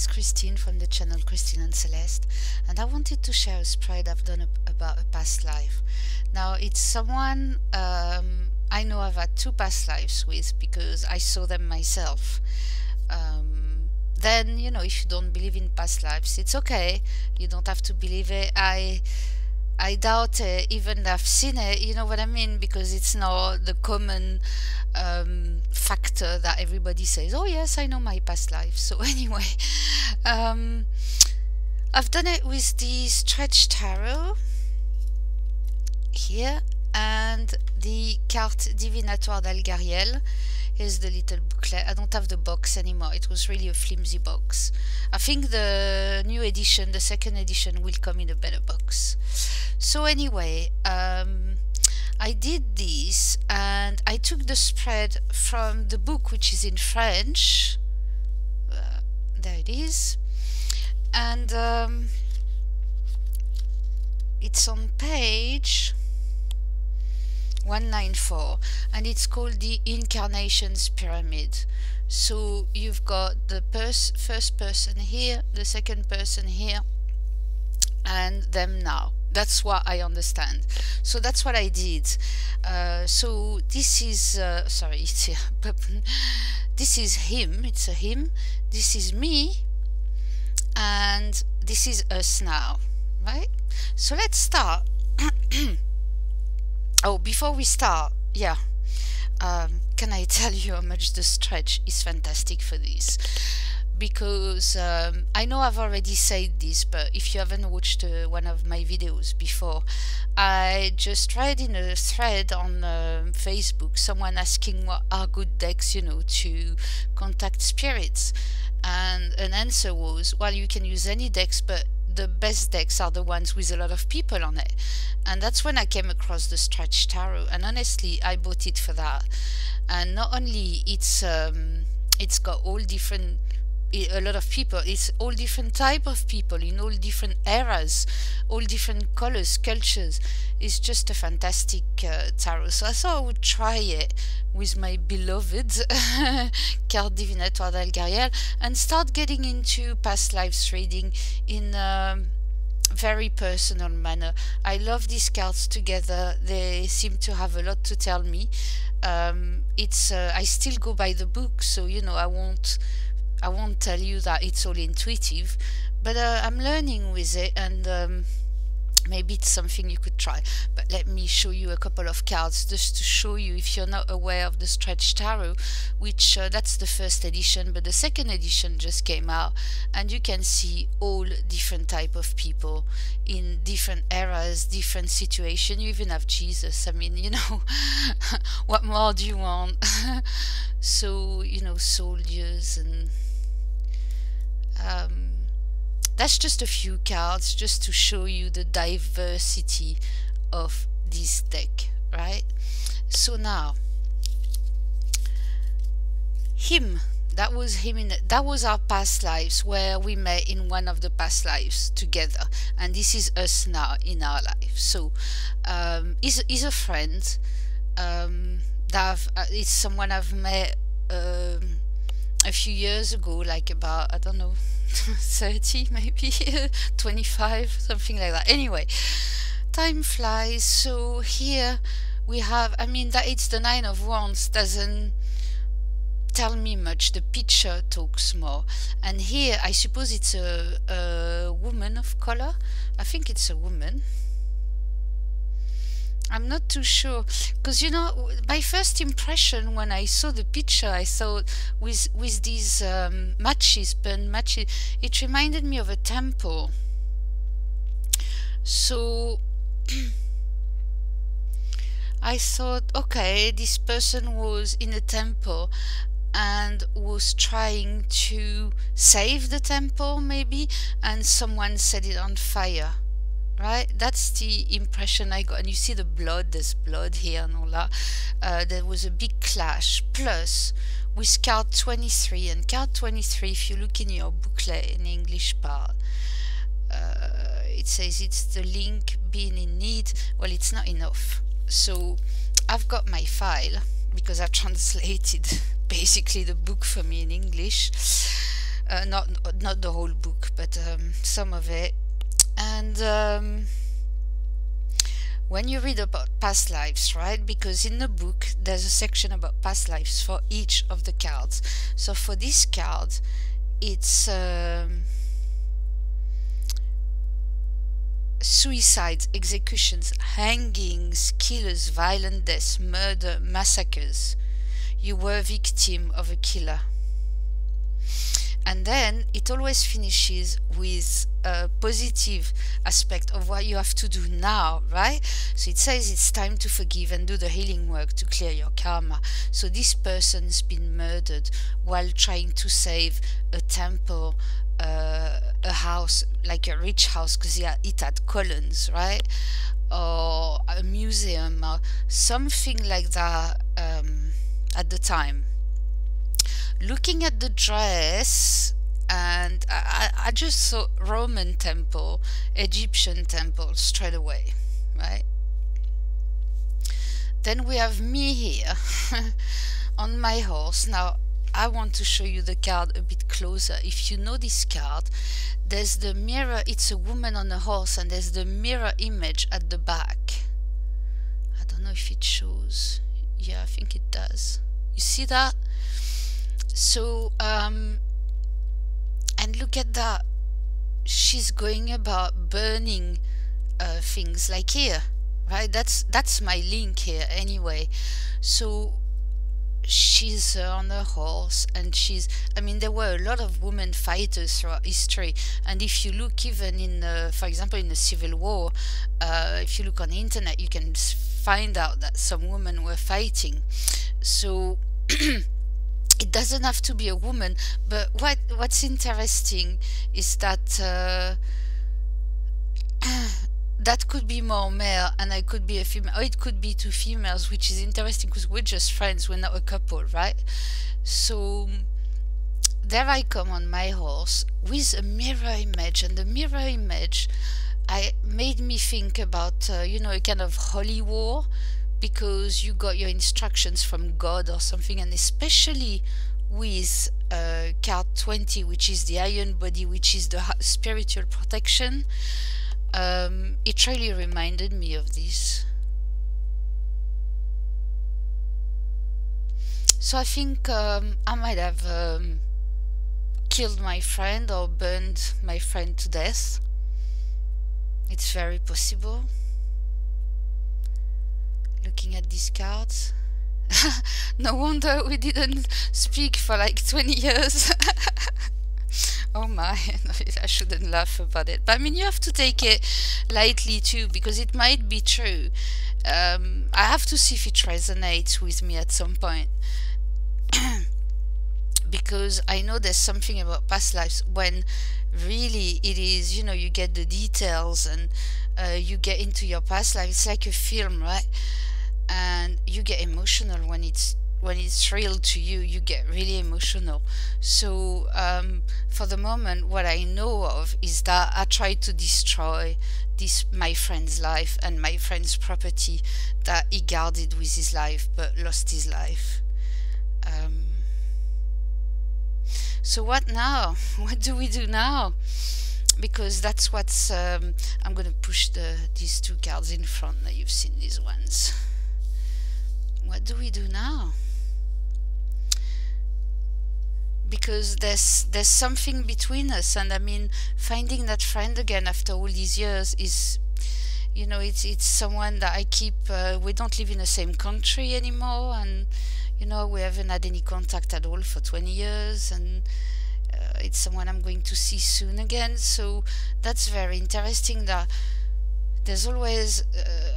it's Christine from the channel Christine and Celeste, and I wanted to share a spread I've done about a past life. Now, it's someone I know I've had two past lives with because I saw them myself. Then, you know, if you don't believe in past lives, it's okay. You don't have to believe it. I doubt even I've seen it, you know what I mean, because it's not the common factor that everybody says, oh yes, I know my past life. So anyway, I've done it with the Stretch Tarot here and the Carte Divinatoire d'Algariel. Here's the little booklet. I don't have the box anymore. It was really a flimsy box. I think the new edition, the second edition, will come in a better box. So anyway, I did this and I took the spread from the book, which is in French. There it is. And it's on page 194 and it's called the Incarnations Pyramid. So you've got the first person here, the second person here, and them now. That's what I understand. So that's what I did. So this is sorry, it's here. This is him, it's a him, this is me, and this is us now, right? So let's start. Oh, before we start, yeah, can I tell you how much the stretch is fantastic for this? Because I know I've already said this, but if you haven't watched one of my videos before, I just read in a thread on Facebook someone asking what are good decks, you know, to contact spirits, and an answer was, well, you can use any decks, but the best decks are the ones with a lot of people on it. And that's when I came across the Stretch Tarot, and honestly I bought it for that. And not only it's got all different, a lot of people, it's all different type of people in all different eras, all different colors, cultures. It's just a fantastic tarot. So I thought I would try it with my beloved Carte Divinatoire d'Algariel and start getting into past lives reading in a very personal manner. I love these cards together. They seem to have a lot to tell me. I still go by the book, so you know I won't tell you that it's all intuitive, but I'm learning with it, and maybe it's something you could try. But let me show you a couple of cards just to show you, if you're not aware of the Stretch Tarot, which that's the first edition, but the second edition just came out, and you can see all different type of people in different eras, different situations. You even have Jesus. I mean, you know, what more do you want? So, you know, soldiers and that's just a few cards just to show you the diversity of this deck, right? So now, him, that was him that was our past lives, where we met in one of the past lives together, and this is us now in our life. So he's a friend that it's someone I've met a few years ago, like about, I don't know, 30 maybe 25, something like that. Anyway, time flies. So here we have, I mean, that it's the Nine of Wands doesn't tell me much, the picture talks more. And here I suppose it's a woman of color. I think it's a woman. I'm not too sure, because you know, my first impression when I saw the picture, I thought with these matches, burnt matches, it reminded me of a temple. So I thought, okay, this person was in a temple and was trying to save the temple maybe, and someone set it on fire. Right, that's the impression I got. And you see the blood, there's blood here and all that. There was a big clash. Plus, with card 23, and card 23, if you look in your booklet in the English part, it says it's the link being in need. Well, it's not enough. So I've got my file, because I translated basically the book for me in English. not the whole book, but some of it. And when you read about past lives, right? Because in the book there's a section about past lives for each of the cards. So for this card, it's suicides, executions, hangings, killers, violent deaths, murder, massacres. You were a victim of a killer. And then it always finishes with a positive aspect of what you have to do now, right? So it says it's time to forgive and do the healing work to clear your karma. So this person's been murdered while trying to save a temple, a house, like a rich house, because it had columns, right? Or a museum or something like that at the time. Looking at the dress, and I just saw Roman temple, Egyptian temple straight away, right? Then we have me here on my horse. Now I want to show you the card a bit closer. If you know this card, there's the mirror. It's a woman on a horse, and there's the mirror image at the back. I don't know if it shows. Yeah, I think it does. You see that? So and look at that, she's going about burning things, like here, right? That's my link here anyway. So she's on a horse, and I mean, there were a lot of women fighters throughout history, and if you look even in for example in the Civil War, if you look on the internet, you can find out that some women were fighting. So it doesn't have to be a woman, but what's interesting is that that could be more male and I could be a female, or it could be two females, which is interesting because we're just friends, we're not a couple, right? So there I come on my horse with a mirror image, and the mirror image made me think about you know, a kind of holy war, because you got your instructions from God or something, and especially with card 20, which is the iron body, which is the spiritual protection. It really reminded me of this. So I think I might have killed my friend or burned my friend to death. It's very possible. Looking at these cards. No wonder we didn't speak for like 20 years. Oh my, I shouldn't laugh about it. But I mean, you have to take it lightly too, because it might be true. I have to see if it resonates with me at some point. Because I know there's something about past lives when really it is, you know, you get the details and you get into your past life. It's like a film, right? And you get emotional when it's real to you. You get really emotional. So for the moment, what I know of is that I tried to destroy my friend's life and my friend's property that he guarded with his life but lost his life. So what now? What do we do now? Because that's what's I'm gonna push these two cards in front. Now you've seen these ones. What do we do now? Because there's something between us, and I mean, finding that friend again after all these years is, you know, it's someone that I keep. We don't live in the same country anymore, and you know, we haven't had any contact at all for 20 years, and it's someone I'm going to see soon again. So that's very interesting. That there's always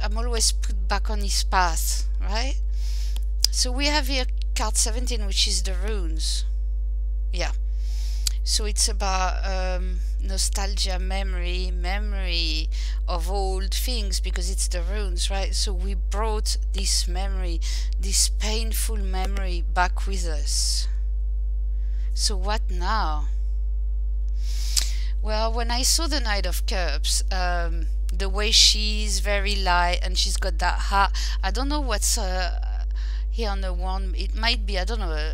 I'm always put back on his path, right? So we have here card 17, which is the runes. Yeah, so it's about nostalgia, memory of old things, because it's the runes, right? So we brought this memory, this painful memory, back with us. So what now? Well, when I saw the Knight of Cups, the way she's very light and she's got that hat, I don't know what's here on the wand. It might be, I don't know,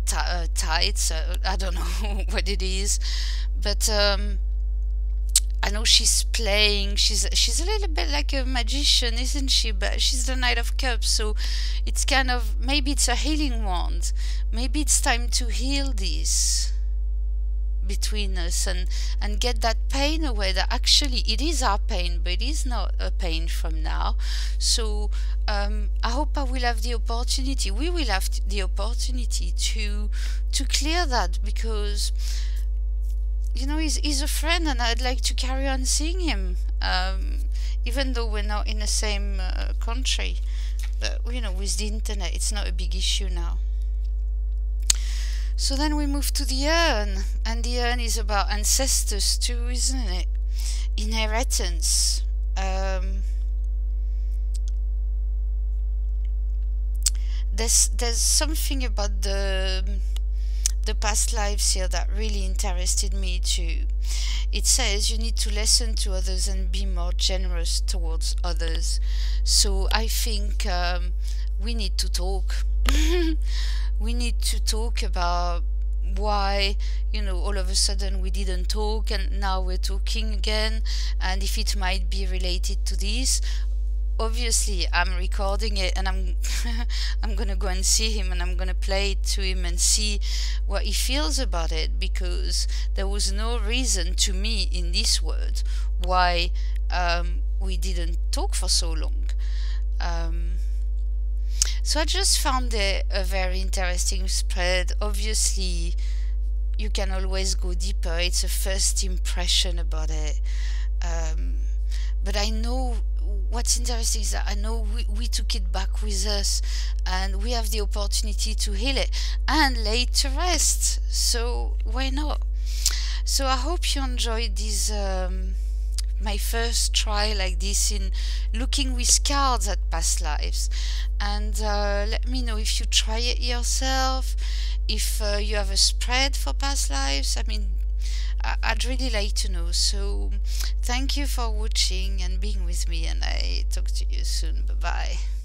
tights. I don't know what it is, but I know she's playing. She's a little bit like a magician, isn't she? But she's the Knight of Cups, so it's kind of, maybe it's a healing wand. Maybe it's time to heal this between us and get that pain away. That actually it is our pain, but it is not a pain from now. So I hope I will have the opportunity. We will have the opportunity to clear that, because you know, he's a friend and I'd like to carry on seeing him, even though we're not in the same country. But you know, with the internet, it's not a big issue now. So then we move to the urn, and the urn is about ancestors too, isn't it? Inheritance. There's something about the past lives here that really interested me too. It says you need to listen to others and be more generous towards others. So I think we need to talk. We need to talk about why, you know, all of a sudden we didn't talk and now we're talking again, and if it might be related to this. Obviously I'm recording it and I'm I'm gonna go and see him, and I'm gonna play it to him and see what he feels about it, because there was no reason to me in this world why we didn't talk for so long. So I just found it a very interesting spread. Obviously you can always go deeper, it's a first impression about it, but I know what's interesting is that I know we took it back with us, and we have the opportunity to heal it and lay it to rest, so why not? So I hope you enjoyed this, my first try like this in looking with cards at past lives, and let me know if you try it yourself, if you have a spread for past lives. I mean, I'd really like to know. So thank you for watching and being with me, and I talk to you soon. Bye bye.